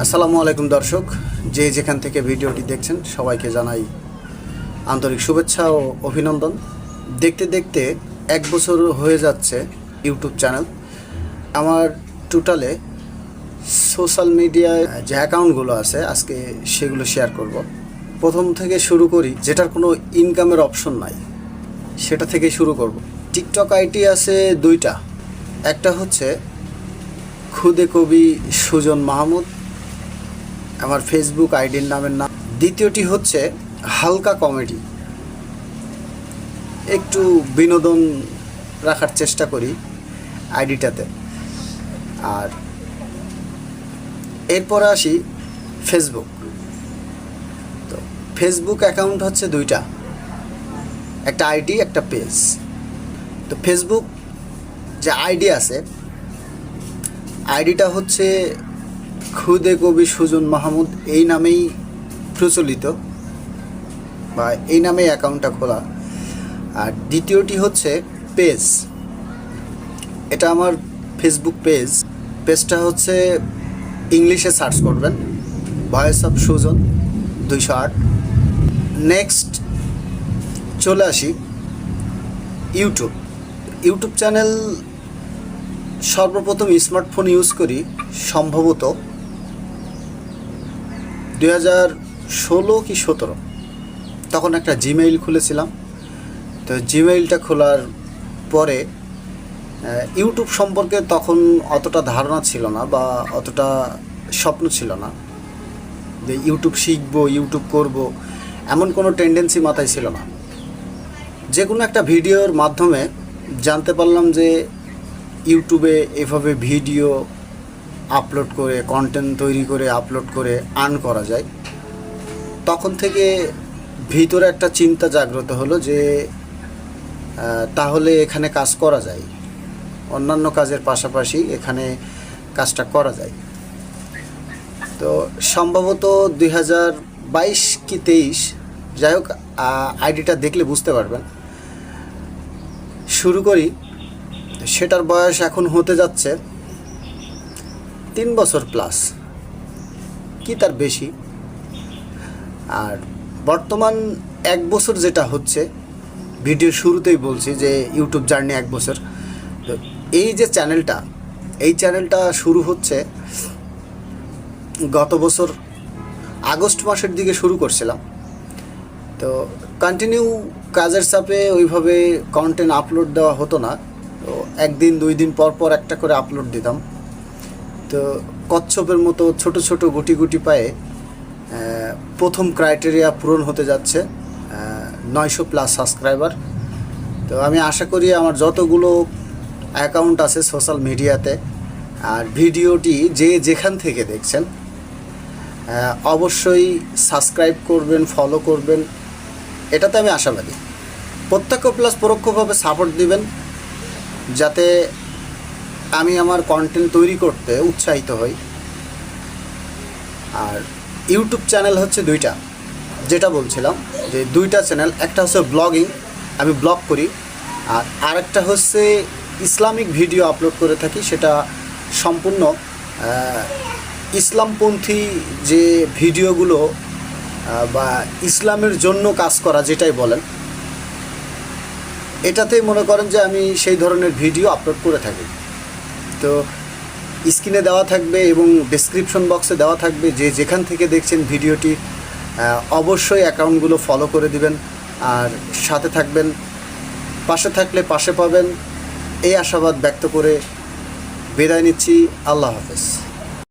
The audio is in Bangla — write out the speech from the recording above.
আসসালামু আলাইকুম দর্শক, যে যেখান থেকে ভিডিওটি দেখছেন সবাইকে জানাই আন্তরিক শুভেচ্ছা ও অভিনন্দন। দেখতে দেখতে 1 বছর হয়ে যাচ্ছে ইউটিউব চ্যানেল। আমার টোটালে সোশ্যাল মিডিয়ায় যে অ্যাকাউন্টগুলো আছে আজকে সেগুলো শেয়ার করব। প্রথম থেকে শুরু করি, যেটার কোনো ইনকামের অপশন নাই সেটা থেকে শুরু করব। টিকটক আইডি আছে 2টা। একটা হচ্ছে খুদে কবি সুজন মাহমুদ, আমার ফেসবুক আইডির নামের নাম। দ্বিতীয়টি হচ্ছে হালকা কমেডি, একটু বিনোদন রাখার চেষ্টা করি আইডিটাতে। আর এরপরে আসি ফেসবুক। তো ফেসবুক অ্যাকাউন্ট হচ্ছে 2টা, একটা আইডি একটা পেজ। তো ফেসবুক যে আইডি আছে, আইডিটা হচ্ছে খুদে কবি সুজন মাহমুদ, এই নামেই প্রচলিত বা এই নামেই অ্যাকাউন্টটা খোলা। আর দ্বিতীয়টি হচ্ছে পেজ, এটা আমার ফেসবুক পেজটা হচ্ছে ইংলিশে সার্চ করবেন, ভয়েস অফ সুজন 208। নেক্সট চলে আসি ইউটিউব চ্যানেল। সর্বপ্রথম স্মার্টফোন ইউজ করি সম্ভবত 2016 কি 17, তখন একটা জিমেইল খুলেছিলাম। তো জিমেইলটা খোলার পরে ইউটিউব সম্পর্কে তখন অতটা ধারণা ছিল না বা অতটা স্বপ্ন ছিল না যে ইউটিউব শিখবো, ইউটিউব করব, এমন কোনো টেন্ডেন্সি মাথায় ছিল না। যে কোনো একটা ভিডিওর মাধ্যমে জানতে পারলাম যে ইউটিউবে এভাবে ভিডিও আপলোড করে, কন্টেন্ট তৈরি করে আপলোড করে আর্ন করা যায়। তখন থেকে ভিতরে একটা চিন্তা জাগ্রত হলো যে তাহলে এখানে কাজ করা যায়, অন্যান্য কাজের পাশাপাশি এখানে কাজটা করা যায়। তো সম্ভবত 2022 কি 23, যাই হোক, আইডিটা দেখলে বুঝতে পারবেন। শুরু করি, সেটার বয়স এখন হতে যাচ্ছে 3 বছর প্লাস, কি তার বেশি। আর বর্তমান 1 বছর যেটা হচ্ছে, ভিডিওর শুরুতেই বলছি যে ইউটিউব জার্নি 1 বছর। তো এই যে চ্যানেলটা শুরু হচ্ছে গত বছর আগস্ট মাসের দিকে শুরু করছিলাম। তো কন্টিনিউ কাজের চাপে ওইভাবে কন্টেন্ট আপলোড দেওয়া হতো না। তো 1 দিন 2 দিন পর পর একটা করে আপলোড দিতাম। তো কচ্ছপের মতো ছোট ছোট গুটি গুটি পায়ে প্রথম ক্রাইটেরিয়া পূরণ হতে যাচ্ছে, 900+ সাবস্ক্রাইবার। তো আমি আশা করি আমার যতগুলো অ্যাকাউন্ট আছে সোশ্যাল মিডিয়াতে, আর ভিডিওটি যে যেখান থেকে দেখছেন অবশ্যই সাবস্ক্রাইব করবেন, ফলো করবেন, এটাতে আমি আশাবাদী। প্রত্যক্ষ প্লাস পরোক্ষভাবে সাপোর্ট দিবেন যাতে আমি আমার কন্টেন্ট তৈরি করতে উৎসাহিত হই। আর ইউটিউব চ্যানেল হচ্ছে 2টা, যেটা বলছিলাম যে 2টা চ্যানেল। একটা হচ্ছে ব্লগিং, আমি ব্লগ করি, আর আরেকটা হচ্ছে ইসলামিক ভিডিও আপলোড করে থাকি। সেটা সম্পূর্ণ ইসলামপন্থী যে ভিডিওগুলো বা ইসলামের জন্য কাজ করা, যেটাই বলেন, এটাতেই মনে করেন যে আমি সেই ধরনের ভিডিও আপলোড করে থাকি। তো স্ক্রিনে দেওয়া থাকবে এবং ডেসক্রিপশন বক্সে দেওয়া থাকবে, যে যেখান থেকে দেখছেন ভিডিওটি অবশ্যই অ্যাকাউন্টগুলো ফলো করে দিবেন আর সাথে থাকবেন। পাশে থাকলে পাশে পাবেন, এই আশাবাদ ব্যক্ত করে বিদায় নিচ্ছি। আল্লাহ হাফেজ।